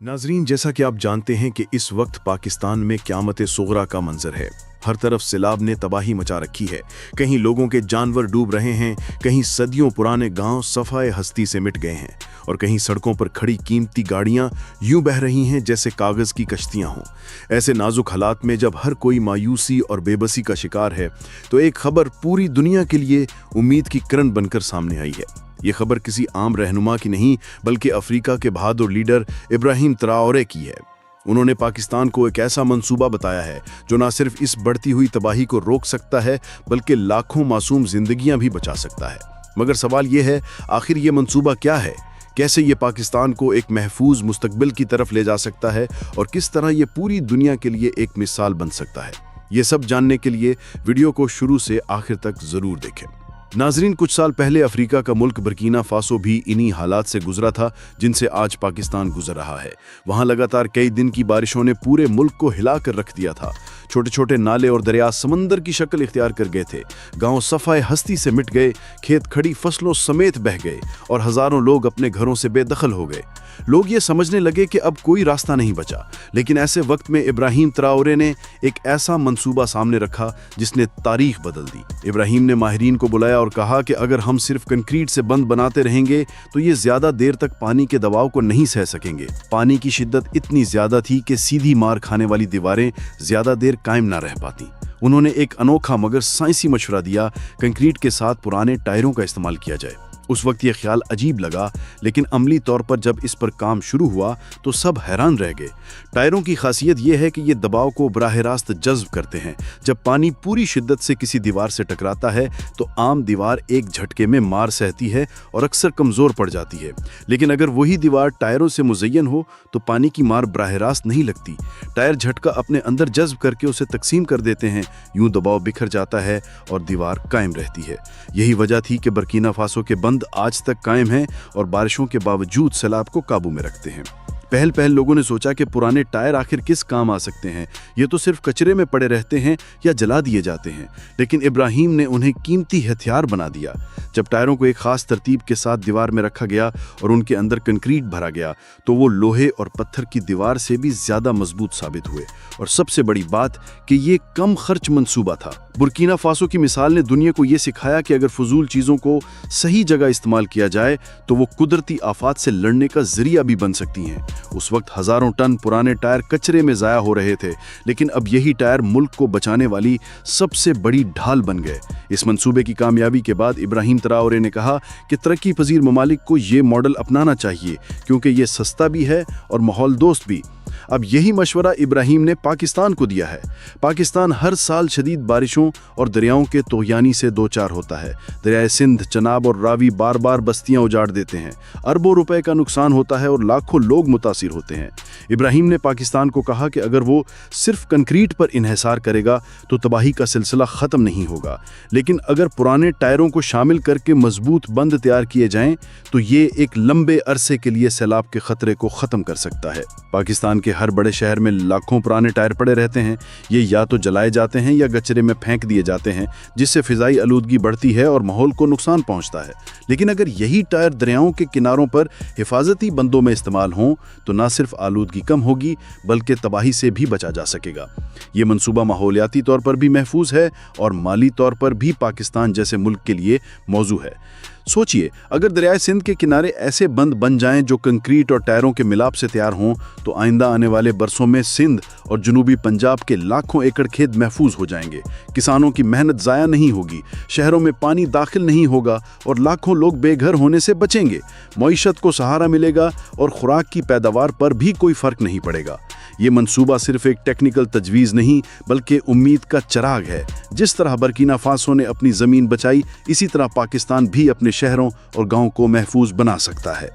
नाजरीन, जैसा कि आप जानते हैं कि इस वक्त पाकिस्तान में क़यामत सुग़रा का मंजर है। हर तरफ सैलाब ने तबाही मचा रखी है। कहीं लोगों के जानवर डूब रहे हैं, कहीं सदियों पुराने गांव सफाए हस्ती से मिट गए हैं और कहीं सड़कों पर खड़ी कीमती गाड़ियां यूं बह रही हैं जैसे कागज़ की कश्तियां हों। ऐसे नाजुक हालात में जब हर कोई मायूसी और बेबसी का शिकार है तो एक खबर पूरी दुनिया के लिए उम्मीद की किरण बनकर सामने आई है। ये खबर किसी आम रहनुमा की नहीं बल्कि अफ्रीका के बहादुर लीडर इब्राहिम ट्राओरे की है। उन्होंने पाकिस्तान को एक ऐसा मंसूबा बताया है जो न सिर्फ इस बढ़ती हुई तबाही को रोक सकता है बल्कि लाखों मासूम जिंदगियां भी बचा सकता है। मगर सवाल यह है, आखिर ये मंसूबा क्या है? कैसे ये पाकिस्तान को एक महफूज मुस्तकबिल की तरफ ले जा सकता है और किस तरह ये पूरी दुनिया के लिए एक मिसाल बन सकता है? ये सब जानने के लिए वीडियो को शुरू से आखिर तक जरूर देखें। नाजरीन, कुछ साल पहले अफ्रीका का मुल्क बुर्किना फासो भी इन्हीं हालात से गुजरा था जिनसे आज पाकिस्तान गुजर रहा है। वहां लगातार कई दिन की बारिशों ने पूरे मुल्क को हिलाकर रख दिया था। छोटे छोटे नाले और दरिया समंदर की शक्ल इख्तियार कर गए थे। गांव सफाए हस्ती से मिट गए, खेत खड़ी फसलों समेत बह गए और हजारों लोग अपने घरों से बेदखल हो गए। लोग ये समझने लगे कि अब कोई रास्ता नहीं बचा। लेकिन ऐसे वक्त में इब्राहिम ट्राओरे ने एक ऐसा मंसूबा सामने रखा जिसने तारीख बदल दी। इब्राहिम ने माहिरीन को बुलाया और कहा कि अगर हम सिर्फ कंक्रीट से बंद बनाते रहेंगे तो ये ज्यादा देर तक पानी के दबाव को नहीं सह सकेंगे। पानी की शिद्दत इतनी ज्यादा थी कि सीधी मार खाने वाली दीवारें ज्यादा देर कायम ना रह पाती। उन्होंने एक अनोखा मगर साइंसी मशवरा दिया, कंक्रीट के साथ पुराने टायरों का इस्तेमाल किया जाए। उस वक्त यह ख्याल अजीब लगा, लेकिन अमली तौर पर जब इस पर काम शुरू हुआ तो सब हैरान रह गए। टायरों की खासियत यह है कि ये दबाव को बराह रास्त जज्ब करते हैं। जब पानी पूरी शिद्दत से किसी दीवार से टकराता है तो आम दीवार एक झटके में मार सहती है और अक्सर कमज़ोर पड़ जाती है। लेकिन अगर वही दीवार टायरों से मुज़य्यन हो तो पानी की मार बराह रास्त नहीं लगती। टायर झटका अपने अंदर जज्ब करके उसे तकसीम कर देते हैं। यूं दबाव बिखर जाता है और दीवार कायम रहती है। यही वजह थी कि बुर्किना फासो के बंद आज तक कायम हैं और बारिशों के बावजूद सैलाब को काबू में रखते हैं। पहल लोगों ने सोचा कि पुराने टायर आखिर किस काम आ सकते हैं, ये तो सिर्फ कचरे में पड़े रहते हैं या जला दिए जाते हैं। लेकिन इब्राहिम ने उन्हें कीमती हथियार बना दिया। जब टायरों को एक खास तरतीब के साथ दीवार में रखा गया और उनके अंदर कंक्रीट भरा गया तो वो लोहे और पत्थर की दीवार से भी ज्यादा मजबूत साबित हुए। और सबसे बड़ी बात कि ये कम खर्च मंसूबा था। बुर्किना फासो की मिसाल ने दुनिया को ये सिखाया कि अगर फजूल चीज़ों को सही जगह इस्तेमाल किया जाए तो वो कुदरती आफात से लड़ने का जरिया भी बन सकती हैं। उस वक्त हजारों टन पुराने टायर कचरे में ज़ाया हो रहे थे, लेकिन अब यही टायर मुल्क को बचाने वाली सबसे बड़ी ढाल बन गए। इस मंसूबे की कामयाबी के बाद इब्राहिम ट्राओरे ने कहा कि तरक्की पजीर ममालिक को ये मॉडल अपनाना चाहिए क्योंकि ये सस्ता भी है और माहौल दोस्त भी। अब यही मशवरा इब्राहिम ने पाकिस्तान को दिया है। पाकिस्तान हर साल शदीद बारिशों और दरियाओं के तोहयानी से दो चार होता है। दरियाए सिंध, चनाब और रावी बार बार बस्तियां उजाड़ देते हैं। अरबों रुपए का नुकसान होता है और लाखों लोग मुतासिर होते हैं। इब्राहिम ने पाकिस्तान को कहा कि अगर वो सिर्फ कंक्रीट पर इन्हिसार करेगा तो तबाही का सिलसिला ख़त्म नहीं होगा, लेकिन अगर पुराने टायरों को शामिल करके मजबूत बंद तैयार किए जाएं तो ये एक लंबे अरसे के लिए सैलाब के खतरे को ख़त्म कर सकता है। पाकिस्तान के हर बड़े शहर में लाखों पुराने टायर पड़े रहते हैं। ये या तो जलाए जाते हैं या कचरे में फेंक दिए जाते हैं, जिससे फिजाई आलूदगी बढ़ती है और माहौल को नुकसान पहुंचता है। लेकिन अगर यही टायर दरियाओं के किनारों पर हिफाजती बंदों में इस्तेमाल हों तो न सिर्फ आलूदगी कम होगी बल्कि तबाही से भी बचा जा सकेगा। ये मंसूबा माहौलियाती तौर पर भी महफूज है और माली तौर पर भी पाकिस्तान जैसे मुल्क के लिए मौजू है। सोचिए, अगर दरियाए सिंध के किनारे ऐसे बंद बन जाएं जो कंक्रीट और टायरों के मिलाप से तैयार हों तो आइंदा आने वाले बरसों में सिंध और जनूबी पंजाब के लाखों एकड़ खेत महफूज हो जाएंगे। किसानों की मेहनत ज़ाया नहीं होगी, शहरों में पानी दाखिल नहीं होगा और लाखों लोग बेघर होने से बचेंगे। मईशत को सहारा मिलेगा और खुराक की पैदावार पर भी कोई फर्क नहीं पड़ेगा। ये मंसूबा सिर्फ एक टेक्निकल तजवीज़ नहीं बल्कि उम्मीद का चिराग है। जिस तरह बुर्किना फासो ने अपनी ज़मीन बचाई, इसी तरह पाकिस्तान भी अपने शहरों और गांवों को महफूज बना सकता है।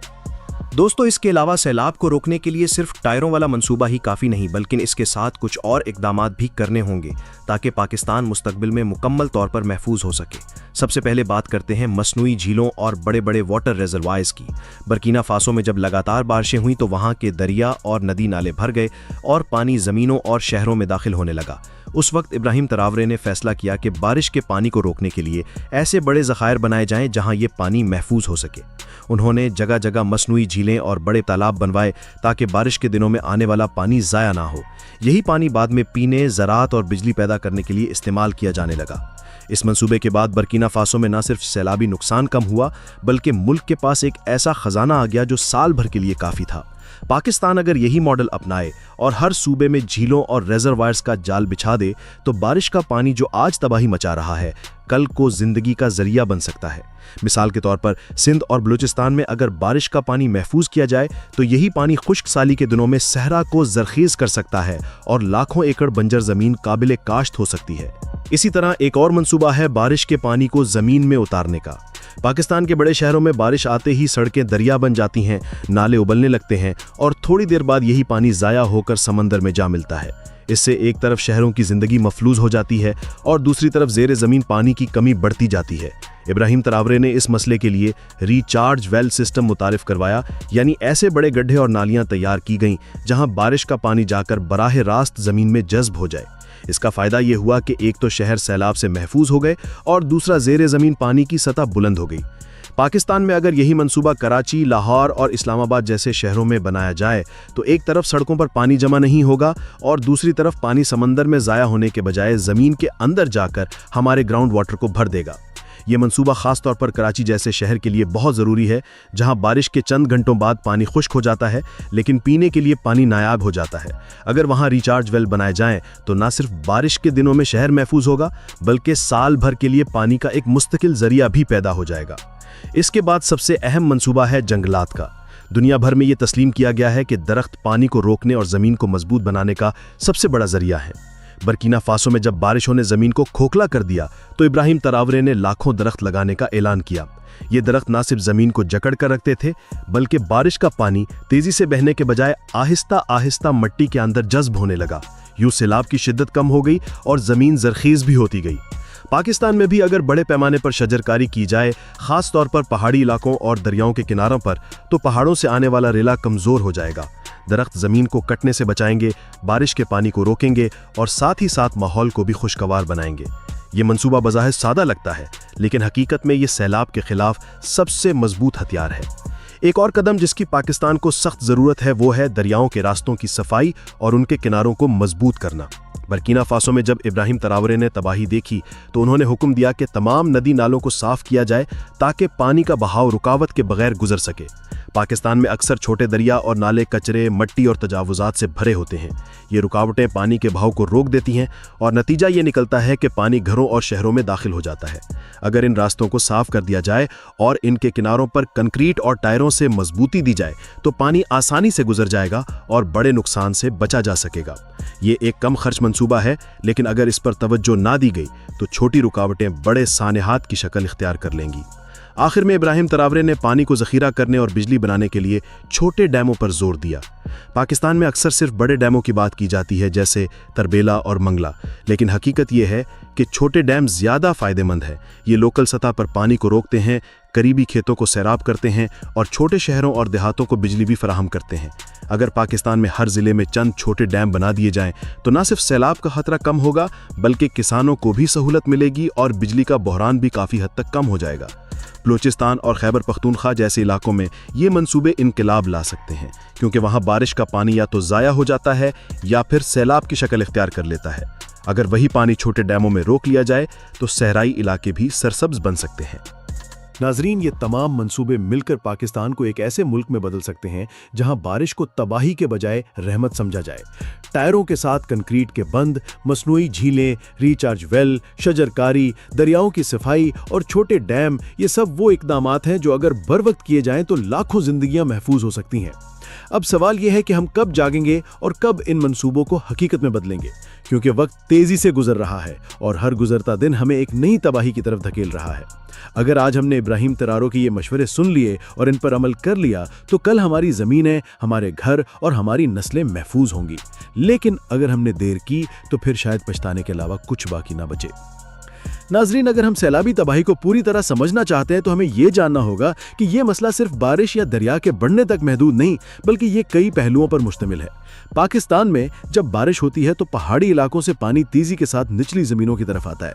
दोस्तों, इसके अलावा सैलाब को रोकने के लिए सिर्फ टायरों वाला मंसूबा ही काफ़ी नहीं बल्कि इसके साथ कुछ और इकदामात भी करने होंगे ताकि पाकिस्तान मुस्तकबिल में मुकम्मल तौर पर महफूज हो सके। सबसे पहले बात करते हैं मसनूई झीलों और बड़े बड़े वाटर रिजर्वायर्स की। बुर्किना फासो में जब लगातार बारिशें हुई तो वहाँ के दरिया और नदी नाले भर गए और पानी ज़मीनों और शहरों में दाखिल होने लगा। उस वक्त इब्राहिम ट्राओरे ने फैसला किया कि बारिश के पानी को रोकने के लिए ऐसे बड़े ज़खायर बनाए जाएं जहां ये पानी महफूज हो सके। उन्होंने जगह जगह मसनूई झीलें और बड़े तालाब बनवाए ताकि बारिश के दिनों में आने वाला पानी ज़ाया ना हो। यही पानी बाद में पीने, ज़राअत और बिजली पैदा करने के लिए इस्तेमाल किया जाने लगा। इस मंसूबे के बाद बर्किना फासो में न सिर्फ सैलाबी नुकसान कम हुआ, बल्कि मुल्क के पास एक ऐसा खजाना आ गया जो साल भर के लिए काफ़ी था। पाकिस्तान अगर यही मॉडल अपनाए और हर सूबे में झीलों और रिजर्वायर्स का जाल बिछा दे तो बारिश का पानी जो आज तबाही मचा रहा है, कल को जिंदगी का जरिया बन सकता है। मिसाल के तौर पर सिंध और बलूचिस्तान में अगर बारिश का पानी महफूज किया जाए तो यही पानी खुश्क साली के दिनों में सहरा को जरखेज कर सकता है और लाखों एकड़ बंजर जमीन काबिले काश्त हो सकती है। इसी तरह एक और मंसूबा है बारिश के पानी को जमीन में उतारने का। पाकिस्तान के बड़े शहरों में बारिश आते ही सड़कें दरिया बन जाती हैं, नाले उबलने लगते हैं और थोड़ी देर बाद यही पानी ज़ाया होकर समंदर में जा मिलता है। इससे एक तरफ शहरों की जिंदगी मफलूज हो जाती है और दूसरी तरफ ज़ेरे ज़मीन पानी की कमी बढ़ती जाती है। इब्राहिम तरावरे ने इस मसले के लिए रिचार्ज वेल सिस्टम मुतारिफ करवाया, यानी ऐसे बड़े गड्ढे और नालियां तैयार की गईं जहां बारिश का पानी जाकर बराह रास्त ज़मीन में जज्ब हो जाए। इसका फायदा यह हुआ कि एक तो शहर सैलाब से महफूज हो गए और दूसरा ज़ेरे ज़मीन पानी की सतह बुलंद हो गई। पाकिस्तान में अगर यही मंसूबा कराची, लाहौर और इस्लामाबाद जैसे शहरों में बनाया जाए तो एक तरफ सड़कों पर पानी जमा नहीं होगा और दूसरी तरफ पानी समंदर में ज़ाया होने के बजाय ज़मीन के अंदर जाकर हमारे ग्राउंड वाटर को भर देगा। ये मंसूबा ख़ास तौर पर कराची जैसे शहर के लिए बहुत ज़रूरी है, जहां बारिश के चंद घंटों बाद पानी खुश्क हो जाता है लेकिन पीने के लिए पानी नायाब हो जाता है। अगर वहां रिचार्ज वेल बनाए जाएं तो न सिर्फ बारिश के दिनों में शहर महफूज होगा, बल्कि साल भर के लिए पानी का एक मुस्तकिल ज़रिया भी पैदा हो जाएगा। इसके बाद सबसे अहम मंसूबा है जंगलात का। दुनिया भर में ये तस्लीम किया गया है कि दरख्त पानी को रोकने और ज़मीन को मजबूत बनाने का सबसे बड़ा ज़रिया है। बर्किना फासो में जब बारिशों ने ज़मीन को खोखला कर दिया तो इब्राहिम तरावरे ने लाखों दरख्त लगाने का ऐलान किया। ये दरख्त ना सिर्फ ज़मीन को जकड़ कर रखते थे, बल्कि बारिश का पानी तेज़ी से बहने के बजाय आहिस्ता आहिस्ता मिट्टी के अंदर जज्ब होने लगा। यूं सैलाब की शिद्दत कम हो गई और ज़मीन जरखेज़ भी होती गई। पाकिस्तान में भी अगर बड़े पैमाने पर शजरकारी की जाए, ख़ास तौर पर पहाड़ी इलाकों और दरियाओं के किनारों पर, तो पहाड़ों से आने वाला रेला कमज़ोर हो जाएगा। दरख्त ज़मीन को कटने से बचाएंगे, बारिश के पानी को रोकेंगे और साथ ही साथ माहौल को भी खुशगवार बनाएंगे। ये मंसूबा बज़ाहिर सादा लगता है, लेकिन हकीकत में ये सैलाब के खिलाफ सबसे मजबूत हथियार है। एक और कदम जिसकी पाकिस्तान को सख्त ज़रूरत है वो है दरियाओं के रास्तों की सफाई और उनके किनारों को मजबूत करना। बर्किना फासो में जब इब्राहिम तरावरे ने तबाही देखी तो उन्होंने हुक्म दिया कि तमाम नदी नालों को साफ किया जाए ताकि पानी का बहाव रुकावट के बगैर गुजर सके। पाकिस्तान में अक्सर छोटे दरिया और नाले कचरे, मट्टी और तजावुजात से भरे होते हैं। ये रुकावटें पानी के बहाव को रोक देती हैं और नतीजा ये निकलता है कि पानी घरों और शहरों में दाखिल हो जाता है। अगर इन रास्तों को साफ कर दिया जाए और इनके किनारों पर कंक्रीट और टायरों से मजबूती दी जाए तो पानी आसानी से गुजर जाएगा और बड़े नुकसान से बचा जा सकेगा। ये एक कम खर्च मंसूबा है, लेकिन अगर इस पर तवज्जो ना दी गई तो छोटी रुकावटें बड़े सानेहात की शक्ल इख्तियार कर लेंगी। आखिर में इब्राहिम तरावरे ने पानी को ज़ख़ीरा करने और बिजली बनाने के लिए छोटे डैमों पर जोर दिया। पाकिस्तान में अक्सर सिर्फ बड़े डैमों की बात की जाती है, जैसे तरबेला और मंगला, लेकिन हकीकत यह है कि छोटे डैम ज़्यादा फ़ायदेमंद हैं। ये लोकल सतह पर पानी को रोकते हैं, करीबी खेतों को सैराब करते हैं और छोटे शहरों और देहातों को बिजली भी फराहम करते हैं। अगर पाकिस्तान में हर ज़िले में चंद छोटे डैम बना दिए जाएं तो न सिर्फ सैलाब का खतरा कम होगा, बल्कि किसानों को भी सहूलत मिलेगी और बिजली का बहरान भी काफ़ी हद तक कम हो जाएगा। बलूचिस्तान और खैबर पख्तूनख्वा जैसे इलाकों में ये मंसूबे इनकलाब ला सकते हैं, क्योंकि वहाँ बारिश का पानी या तो ज़ाया हो जाता है या फिर सैलाब की शक्ल इख्तियार कर लेता है। अगर वही पानी छोटे डैमों में रोक लिया जाए तो सहराई इलाके भी सरसब्ज बन सकते हैं। नाजरीन, ये तमाम मंसूबे मिलकर पाकिस्तान को एक ऐसे मुल्क में बदल सकते हैं जहां बारिश को तबाही के बजाय रहमत समझा जाए। टायरों के साथ कंक्रीट के बंद, मसनूई झीलें, रिचार्ज वेल, शजरकारी, दरियाओं की सफाई और छोटे डैम, ये सब वो इकदामात हैं जो अगर बर वक्त किए जाएं तो लाखों जिंदगियां महफूज हो सकती हैं। अब सवाल यह है कि हम कब जागेंगे और कब इन मंसूबों को हकीकत में बदलेंगे, क्योंकि वक्त तेजी से गुजर रहा है और हर गुजरता दिन हमें एक नई तबाही की तरफ धकेल रहा है। अगर आज हमने इब्राहिम तरारो के ये मशवरे सुन लिए और इन पर अमल कर लिया तो कल हमारी ज़मीनें, हमारे घर और हमारी नस्लें महफूज होंगी। लेकिन अगर हमने देर की तो फिर शायद पछताने के अलावा कुछ बाकी ना बचे। नाजरीन, अगर हम सैलाबी तबाही को पूरी तरह समझना चाहते हैं तो हमें यह जानना होगा कि यह मसला सिर्फ बारिश या दरिया के बढ़ने तक महदूद नहीं, बल्कि ये कई पहलुओं पर मुश्तमिल है। पाकिस्तान में जब बारिश होती है तो पहाड़ी इलाकों से पानी तेजी के साथ निचली जमीनों की तरफ आता है।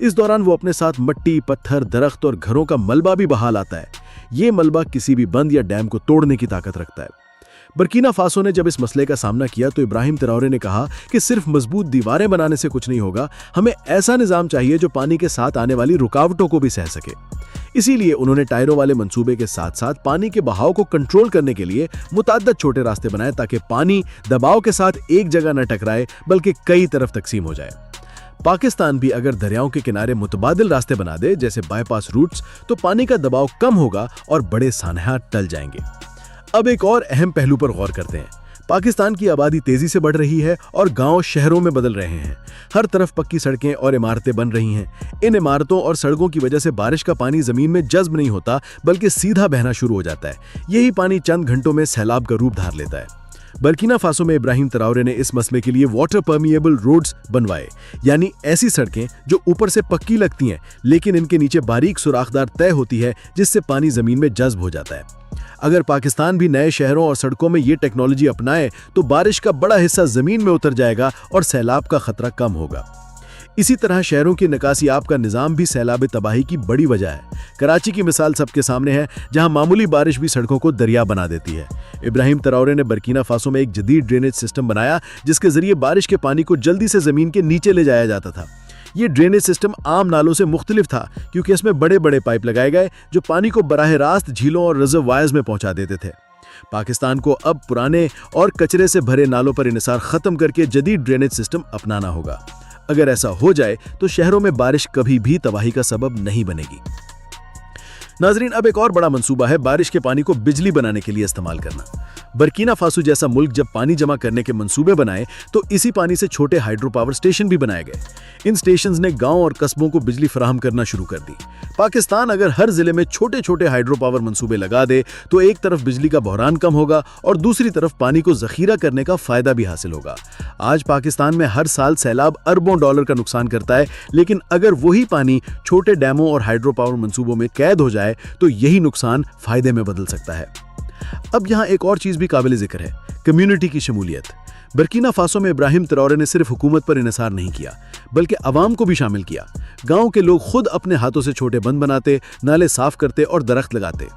इस दौरान वो अपने साथ मट्टी, पत्थर, दरख्त और घरों का मलबा भी बहा लाता है। ये मलबा किसी भी बंद या डैम को तोड़ने की ताकत रखता है। बर्किना फासो ने जब इस मसले का सामना किया तो इब्राहिम ट्राओरे ने कहा कि सिर्फ मजबूत दीवारें बनाने से कुछ नहीं होगा, हमें ऐसा निजाम चाहिए जो पानी के साथ आने वाली रुकावटों को भी सह सके। इसीलिए उन्होंने टायरों वाले मंसूबे के साथ साथ पानी के बहाव को कंट्रोल करने के लिए मुतअद्दिद छोटे रास्ते बनाए ताकि पानी दबाव के साथ एक जगह न टकराए बल्कि कई तरफ तकसीम हो जाए। पाकिस्तान भी अगर दरियाओं के किनारे मुतबादिल रास्ते बना दे, जैसे बाईपास रूट्स, तो पानी का दबाव कम होगा और बड़े सानहात टल जाएंगे। अब एक और अहम पहलू पर गौर करते हैं। पाकिस्तान की आबादी तेजी से बढ़ रही है और गांव शहरों में बदल रहे हैं। हर तरफ पक्की सड़कें और इमारतें बन रही हैं। इन इमारतों और सड़कों की वजह से बारिश का पानी जमीन में जज्ब नहीं होता बल्कि सीधा बहना शुरू हो जाता है। यही पानी चंद घंटों में सैलाब का रूप धार लेता है। बर्किना फासो में इब्राहिम ट्राओरे ने इस मसले के लिए वाटर परमिएबल रोड्स बनवाए, यानी ऐसी सड़कें जो ऊपर से पक्की लगती हैं लेकिन इनके नीचे बारीक सुराखदार तय होती है जिससे पानी जमीन में जज्ब हो जाता है। अगर पाकिस्तान भी नए शहरों और सड़कों में ये टेक्नोलॉजी अपनाए तो बारिश का बड़ा हिस्सा जमीन में उतर जाएगा और सैलाब का खतरा कम होगा। इसी तरह शहरों की निकासी आब का निजाम भी सैलाब तबाही की बड़ी वजह है। कराची की मिसाल सबके सामने है, जहां मामूली बारिश भी सड़कों को दरिया बना देती है। इब्राहिम ट्राओरे ने बर्किना फासो में एक जदीद ड्रेनेज सिस्टम बनाया जिसके जरिए बारिश के पानी को जल्दी से जमीन के नीचे ले जाया जाता था। ये ड्रेनेज सिस्टम आम नालों से मुख्तलिफ था क्योंकि इसमें बड़े बड़े पाइप लगाए गए जो पानी को बराह रास्त झीलों और रिजर्वायर्स में पहुंचा देते थे। पाकिस्तान को अब पुराने और कचरे से भरे नालों पर इन्हिसार खत्म करके जदीद ड्रेनेज सिस्टम अपनाना होगा। अगर ऐसा हो जाए तो शहरों में बारिश कभी भी तबाही का सबब नहीं बनेगी। नाजरीन, अब एक और बड़ा मंसूबा है बारिश के पानी को बिजली बनाने के लिए इस्तेमाल करना। बर्किना फासो जैसा मुल्क जब पानी जमा करने के मंसूबे बनाए तो इसी पानी से छोटे हाइड्रो पावर स्टेशन भी बनाए गए। इन स्टेशंस ने गांव और कस्बों को बिजली फराहम करना शुरू कर दी। पाकिस्तान अगर हर जिले में छोटे छोटे हाइड्रो पावर मंसूबे लगा दे तो एक तरफ बिजली का बहरान कम होगा और दूसरी तरफ पानी को जखीरा करने का फायदा भी हासिल होगा। आज पाकिस्तान में हर साल सैलाब अरबों डॉलर का नुकसान करता है, लेकिन अगर वही पानी छोटे डैमों और हाइड्रो पावर मंसूबों में कैद हो जाए तो यही नुकसान फायदे में बदल सकता है। अब यहाँ एक और चीज भी काबिल जिक्र है, कम्युनिटी की शमूलियत। बर्किना फासो में इब्राहिम ट्राओरे ने सिर्फ हुकूमत पर इन्हिसार नहीं किया बल्कि अवाम को भी शामिल किया। गांव के लोग खुद अपने हाथों से छोटे बंद बनाते, नाले साफ करते और दरख्त लगाते।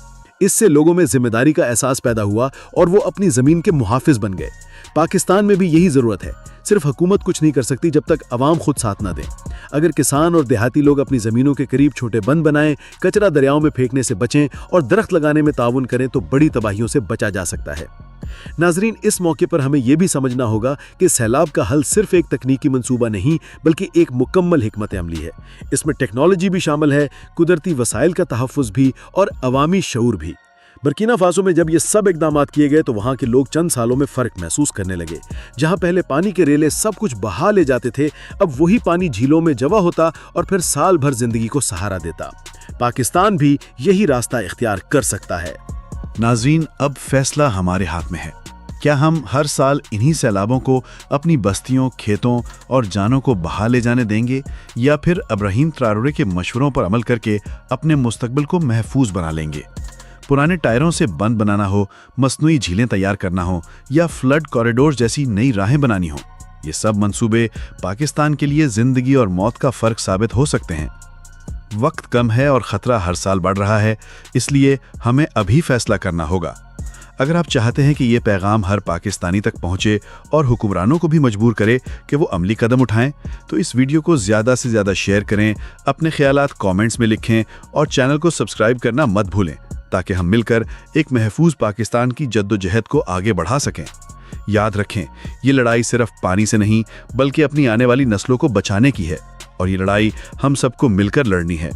इससे लोगों में जिम्मेदारी का एहसास पैदा हुआ और वो अपनी जमीन के मुहाफिज बन गए। पाकिस्तान में भी यही जरूरत है। सिर्फ हुकूमत कुछ नहीं कर सकती जब तक अवाम खुद साथ ना दें। अगर किसान और देहाती लोग अपनी जमीनों के करीब छोटे बंद बनाएं, कचरा दरियाओं में फेंकने से बचें और दरख्त लगाने में ताउन करें तो बड़ी तबाहियों से बचा जा सकता है। नाजरीन, इस मौके पर हमें यह भी समझना होगा कि सैलाब का हल सिर्फ एक तकनीकी मंसूबा नहीं बल्कि एक मुकम्मल हिकमत अमली है। इसमें टेक्नोलॉजी भी शामिल है, कुदरती वसाइल का तहफ़्फ़ुज़ भी और अवामी शऊर भी। बर्किना फासो में जब ये सब इक़दामात किए गए तो वहाँ के लोग चंद सालों में फ़र्क महसूस करने लगे। जहाँ पहले पानी के रेले सब कुछ बहा ले जाते थे, अब वही पानी झीलों में जमा होता और फिर साल भर जिंदगी को सहारा देता। पाकिस्तान भी यही रास्ता इख्तियार कर सकता है। नाज़रीन, अब फैसला हमारे हाथ में है। क्या हम हर साल इन्हीं सैलाबों को अपनी बस्तियों, खेतों और जानों को बहा ले जाने देंगे या फिर इब्राहिम ट्राओरे के मशवरों पर अमल करके अपने मुस्तकबिल को महफूज बना लेंगे? पुराने टायरों से बंद बनाना हो, मसनूई झीलें तैयार करना हो या फ्लड कॉरिडोर जैसी नई राहें बनानी हो, ये सब मंसूबे पाकिस्तान के लिए जिंदगी और मौत का फर्क साबित हो सकते हैं। वक्त कम है और खतरा हर साल बढ़ रहा है, इसलिए हमें अभी फैसला करना होगा। अगर आप चाहते हैं कि ये पैगाम हर पाकिस्तानी तक पहुंचे और हुक्मरानों को भी मजबूर करे कि वो अमली कदम उठाएं, तो इस वीडियो को ज़्यादा से ज़्यादा शेयर करें, अपने ख्यालात कमेंट्स में लिखें और चैनल को सब्सक्राइब करना मत भूलें ताकि हम मिलकर एक महफूज पाकिस्तान की जद्दोजहद को आगे बढ़ा सकें। याद रखें, ये लड़ाई सिर्फ पानी से नहीं बल्कि अपनी आने वाली नस्लों को बचाने की है और ये लड़ाई हम सबको मिलकर लड़नी है।